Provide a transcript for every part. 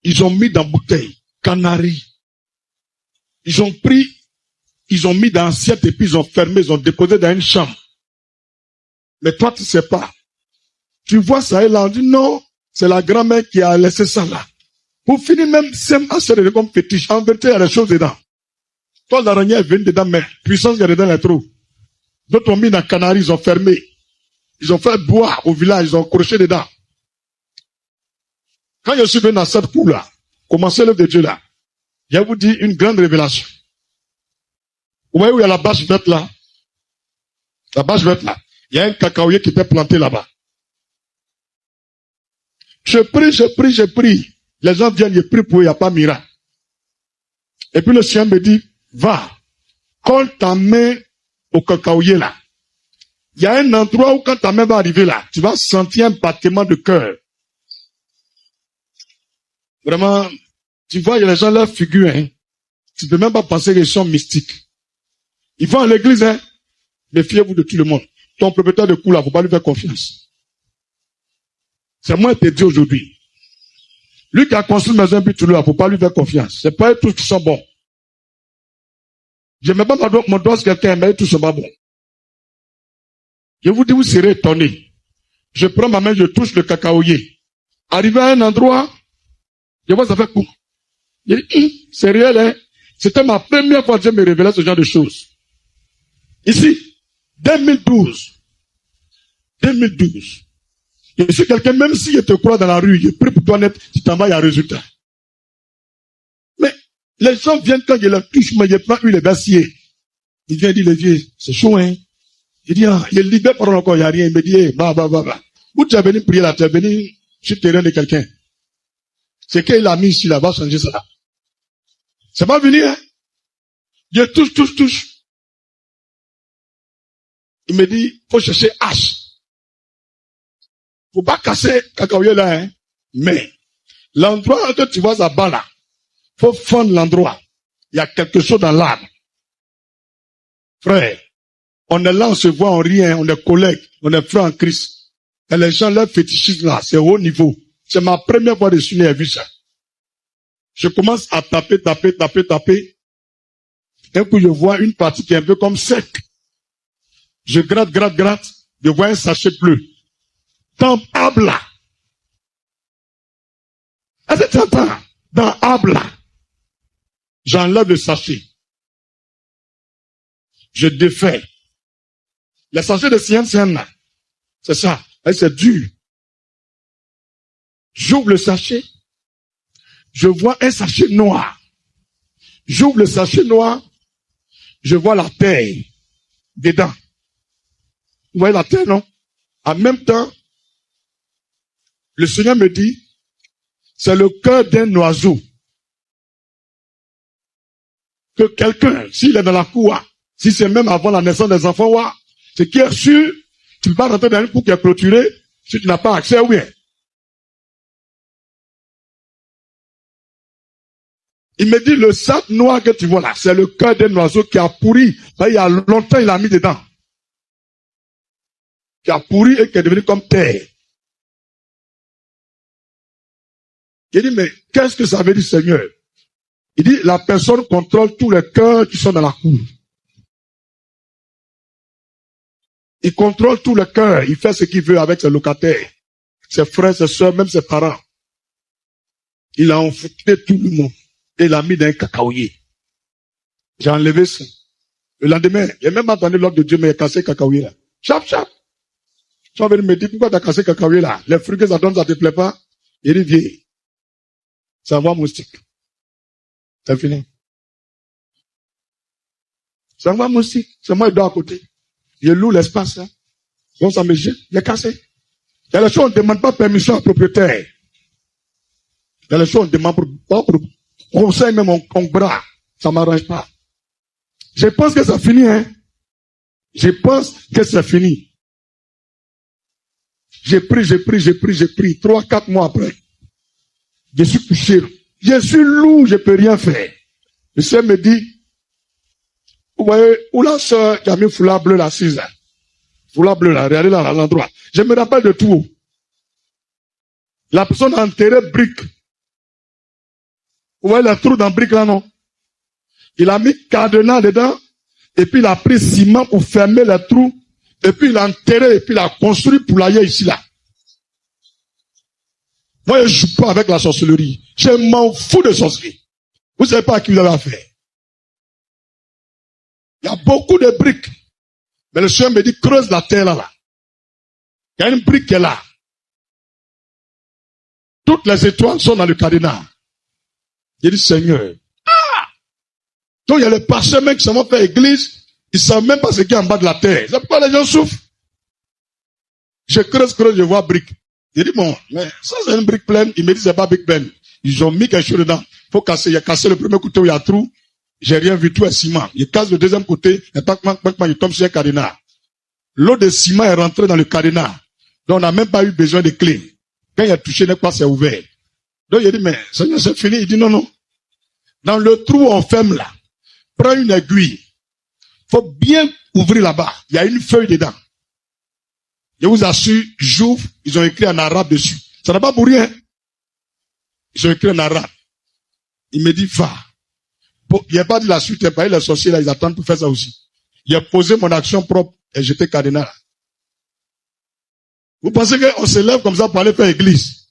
Ils ont mis dans bouteille, Canaries. Ils ont pris, ils ont mis dans assiette et puis ils ont fermé, ils ont déposé dans une chambre. Mais toi, tu sais pas. Tu vois ça et là, on dit non, c'est la grand-mère qui a laissé ça là. Pour finir même, c'est ma soeur comme fétiche. En vérité, il y a des choses dedans. Toi, l'araignée est venue dedans, mais puissance est dedans, les trous. D'autres ont mis dans Canaries, ils ont fermé. Ils ont fait boire au village, ils ont croché dedans. Quand je suis venu dans cette cour là, commencez l'œuvre de Dieu là, je vous dis une grande révélation. Vous voyez où il y a la bâche verte là? La bâche verte là. Il y a un cacaoyer qui était planté là-bas. Je prie. Les gens viennent, je prie pour eux, il n'y a pas miracle. Et puis le chien me dit, va, colle ta main au cacaoyer là. Il y a un endroit où quand ta main va arriver là, tu vas sentir un battement de cœur. Vraiment, tu vois, il y a les gens, leur figure, hein. Tu ne peux même pas penser qu'ils sont mystiques. Ils vont à l'église, hein. Méfiez-vous de tout le monde. Ton propriétaire de coup là, faut pas lui faire confiance. C'est moi qui te dis aujourd'hui. Lui qui a construit une maison, puis tout là, faut pas lui faire confiance. C'est pas eux tous qui sont bons. Je ne mets pas mon doigt sur quelqu'un, mais eux tous sont pas bons. Je vous dis, vous serez étonnés. Je prends ma main, je touche le cacaoyer. Arrivé à un endroit, je vois ça fait coup. Je dis, c'est réel, hein. C'était ma première fois que je me révélais ce genre de choses. Ici, 2012. Je suis quelqu'un, même si je te crois dans la rue, je prie pour toi net, tu t'en vas, il y a un résultat. Mais, les gens viennent quand je leur touche, mais je prends huile d'acier. Il vient dire, les vieux, c'est chaud, hein. Il dit, ah, il libère par encore, il n'y a rien. Il me dit, hey, bah. Où tu es venu prier là, tu es venu sur le terrain de quelqu'un. C'est qu'il a mis ici, là, va changer ça. C'est pas venu, hein. Je touche. Il me dit, faut chercher hache. Faut pas casser cacaoyer là, hein. Mais, l'endroit que tu vois là-bas là, faut fendre l'endroit. Il y a quelque chose dans l'arbre. Frère, on est là, on se voit, on rit, hein, on est collègues, on est frères en Christ. Et les gens, leur fétichisme là, c'est haut niveau. C'est ma première fois de signer, vu ça. Je commence à taper. D'un coup, je vois une partie qui est un peu comme sec. Je gratte. Je vois un sachet bleu. Dans Abla. Est-ce que tu entends? Dans Abla. J'enlève le sachet. Je défais. Le sachet de CNCN, c'est ça. Et c'est dur. J'ouvre le sachet. Je vois un sachet noir. J'ouvre le sachet noir. Je vois la terre dedans. Vous voyez la terre, non? En même temps, le Seigneur me dit, c'est le cœur d'un oiseau. Que quelqu'un, s'il est dans la cour, si c'est même avant la naissance des enfants, c'est qui est sûr, tu ne peux pas rentrer dans une cour qui est clôturée si tu n'as pas accès ou bien. Il me dit, le sac noir que tu vois là, c'est le cœur d'un oiseau qui a pourri. Il y a longtemps, il a mis dedans. Qui a pourri et qui est devenu comme terre. Il dit, mais qu'est-ce que ça veut dire, Seigneur? Il dit, la personne contrôle tous les cœurs qui sont dans la cour. Il contrôle tous les cœurs. Il fait ce qu'il veut avec ses locataires, ses frères, ses soeurs, même ses parents. Il a enfoncé tout le monde. Et il a mis dans un cacaoyer. J'ai enlevé ça. Le lendemain, j'ai même entendu l'ordre de Dieu, mais il a cassé le cacaoyer là. Chap. Tu vas venir me dire, pourquoi tu as cassé le cacaoyer là? Les fruits que ça donne, ça te plaît pas? Il dit, viens. Ça va, moustique. C'est fini. Ça va, moustique. C'est moi, il doit à côté. Je loue l'espace là. Donc ça me jette. Il est cassé. Il y a les choses, on ne demande pas permission au propriétaire. Il y a les choses, on ne demande pas pour conseil même mon bras. Ça ne m'arrange pas. Je pense que ça finit, hein. Je pense que c'est fini. J'ai pris. 3-4 mois après. Je suis couché. Je suis lourd, je ne peux rien faire. Le Seigneur me dit, vous voyez, où la soeur qui a mis foulard bleu là, assise là. Foulard bleu là, regardez là, à l'endroit. Je me rappelle de tout. La personne a enterré brique. Vous voyez le trou dans brique là, non? Il a mis cadenas dedans, et puis il a pris ciment pour fermer le trou, et puis il a enterré, et puis il a construit poulailler ici là. Moi, je ne joue pas avec la sorcellerie. Je m'en fous de sorcellerie. Vous ne savez pas à qui vous avez affaire. Il y a beaucoup de briques. Mais le Seigneur me dit, creuse la terre là. Il y a une brique qui est là. Toutes les étoiles sont dans le cadenas. J'ai dit, Seigneur, donc il y a les parchemins qui s'en vont faire église, ils ne savent même pas ce qu'il y a en bas de la terre. C'est pourquoi les gens souffrent. Je creuse, je vois brique. J'ai dit, bon, mais ça c'est une brique pleine. Il me dit, c'est pas brique pleine. Ils ont mis quelque chose dedans. Faut casser. Il a cassé le premier côté où il y a trou. J'ai rien vu, tout est ciment. Il casse le deuxième côté, et il tombe sur un cadenas. L'eau de ciment est rentrée dans le cadenas. Donc on n'a même pas eu besoin de clé. Quand il a touché, n'est pas, c'est ouvert. Donc il a dit, mais Seigneur, c'est fini. Il dit, non, non. Dans le trou, on ferme là. Prends une aiguille. Faut bien ouvrir là-bas. Il y a une feuille dedans. Je vous assure, j'ouvre, ils ont écrit en arabe dessus. Ça n'a pas pour rien. Ils ont écrit en arabe. Il me dit, va. Il n'a pas dit la suite, il n'a pas eu les sorciers là, ils attendent pour faire ça aussi. Il a posé mon action propre et j'étais cadenas là. Vous pensez qu'on se lève comme ça pour aller faire église?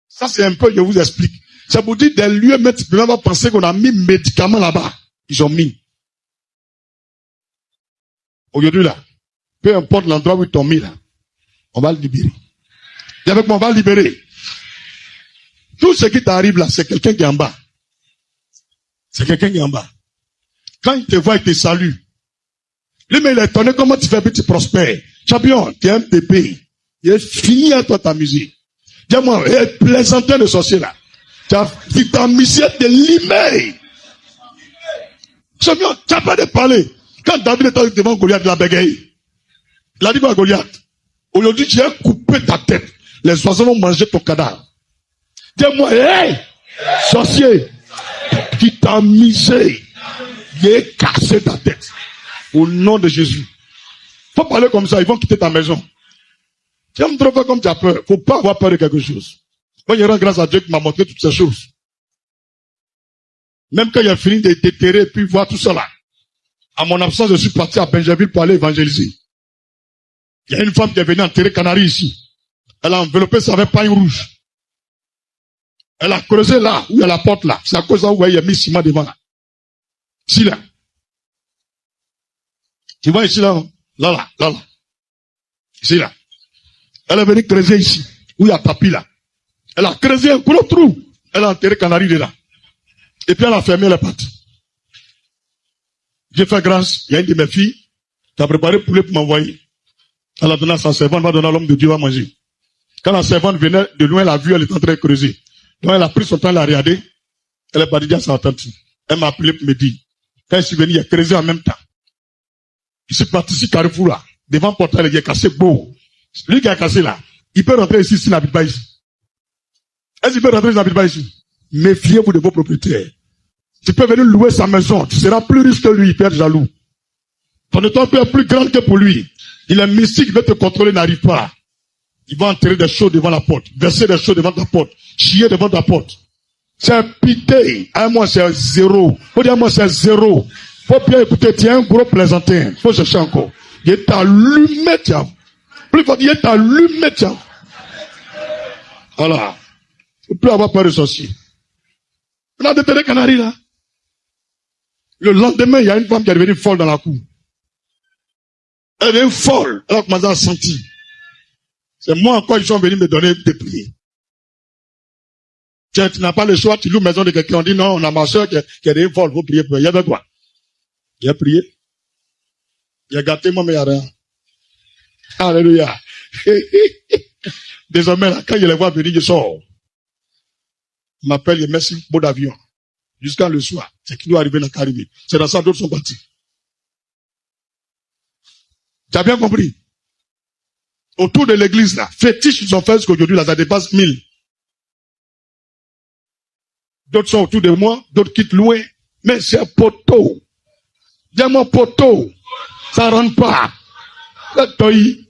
Ça c'est un peu, je vous explique. Ça vous dit des lieux, mais tu peux même pas penser qu'on a mis médicaments là-bas. Ils ont mis. Aujourd'hui là, peu importe l'endroit où ils t'ont mis là, on va le libérer. Et avec moi, on va le libérer. Tout ce qui t'arrive là, c'est quelqu'un qui est en bas. C'est quelqu'un qui est en bas. Quand il te voit, il te salue. Lui, mais il est étonné comment tu fais que tu prospères. Champion, tu es un pépé. Il est fini à toi t'amuser. Dis-moi, plaisantin de sorcier là. Tu as misé de limer. Champion, tu n'as pas de parler. Quand David était devant Goliath, il a bégayé. Il a dit quoi à Goliath? Aujourd'hui, tu as coupé ta tête. Les oiseaux vont manger ton cadavre. Dis-moi, hey, sorcier, qui t'a misé, j'ai cassé ta tête. Au nom de Jésus. Faut parler comme ça, ils vont quitter ta maison. Tu aimes trop faire comme tu as peur. Faut pas avoir peur de quelque chose. Moi, je rends grâce à Dieu qui m'a montré toutes ces choses. Même quand il a fini de déterrer, puis voir tout ça là. À mon absence, je suis parti à Benjerville pour aller évangéliser. Il y a une femme qui est venue enterrer Canaries ici. Elle a enveloppé ça avec paille rouge. Elle a creusé là, où il y a la porte là. C'est à cause de ça où il y a mis ciment devant là. Ici là. Tu vois ici là, là. Ici là. Elle est venue creuser ici, où il y a tapis là. Elle a creusé un gros trou. Elle a enterré Canaries dedans. Et puis elle a fermé la porte. J'ai fait grâce. Il y a une de mes filles qui a préparé poulet pour m'envoyer. Elle a donné à sa servante, va donner à l'homme de Dieu à manger. Quand la servante venait de loin, elle a vu, elle était en train de creuser. Donc elle a pris son temps, elle a regardé. Elle est partie à sa tante. Elle m'a appelé pour me dire. Quand je suis venu, il a creusé en même temps. Je suis parti ici, Carrefour là. Devant le portail, il a cassé beau. Lui qui a cassé là, il peut rentrer ici s'il n'habite pas ici. Est-ce qu'il peut rentrer s'il n'habite pas ici? Méfiez-vous de vos propriétaires. Tu peux venir louer sa maison. Tu seras plus riche que lui, il peut être jaloux. Ton étoile peut être plus grande que pour lui. Il est mystique, il veut te contrôler, n'arrive pas. Il va enterrer des choses devant la porte, verser des choses devant ta porte, chier devant ta porte. C'est pité. À moi, c'est zéro. Faut dire à moi, c'est zéro. Faut bien écouter, tu es un gros plaisantin. Faut chercher encore. Il est allumé, tiens. Plus faut dire, il est allumé, tiens. Voilà. Faut plus avoir peur de sorcier. On a déterré Canaries, là. Le lendemain, il y a une femme qui est devenue folle dans la cour. Elle est devenue folle. Elle a commencé à sentir. C'est moi encore, ils sont venus me donner des prières. Tu n'as pas le choix, tu loues maison de quelqu'un, on dit non, on a ma soeur qui est devenue folle, il faut prier pour elle. Il y avait quoi? Il a prié. Il a gâté moi, mais il n'y a rien. Alléluia. Désormais, là, quand je les vois venir, je sors. Il m'appelle, il merci, beau d'avion. Jusqu'à le soir. C'est qui doit arriver dans la Caribéen. C'est dans ça, d'autres sont partis. Tu as bien compris? Autour de l'église, là, fétiches, ils ont fait jusqu'aujourd'hui, là, ça dépasse 1000. D'autres sont autour de moi, d'autres quittent loin. Mais c'est poteau. Dis-moi poteau. Ça rentre pas. Il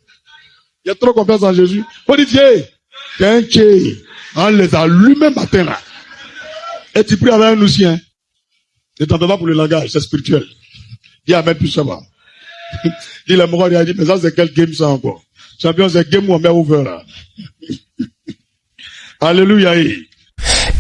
y a trop confiance en Jésus. Faut dire, tiens, on les allume matin, là. Et tu pries avec un aussi, hein. Ne t'en fais pas pour le langage, c'est spirituel. Dis Amen plus ça va. Dis la morale, il a dit, mais ça c'est quel game ça encore? Champion, c'est game où on met ouvert là. Alléluia.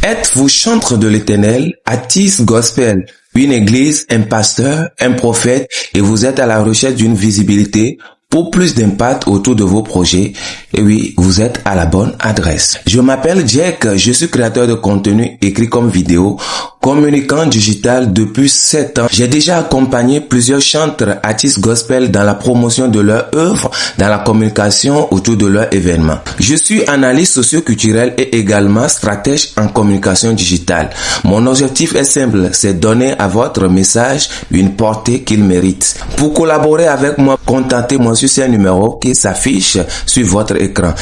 Êtes-vous chantre de l'Éternel, Atis Gospel, une église, un pasteur, un prophète, et vous êtes à la recherche d'une visibilité pour plus d'impact autour de vos projets? Et oui, vous êtes à la bonne adresse. Je m'appelle Jack, je suis créateur de contenu écrit comme vidéo, communicant digital depuis 7 ans. J'ai déjà accompagné plusieurs chantres artistes gospel dans la promotion de leur œuvre, dans la communication autour de leur événement. Je suis analyste socio-culturel et également stratège en communication digitale. Mon objectif est simple, c'est donner à votre message une portée qu'il mérite. Pour collaborer avec moi, contactez-moi sur ce numéro qui s'affiche sur votre écran.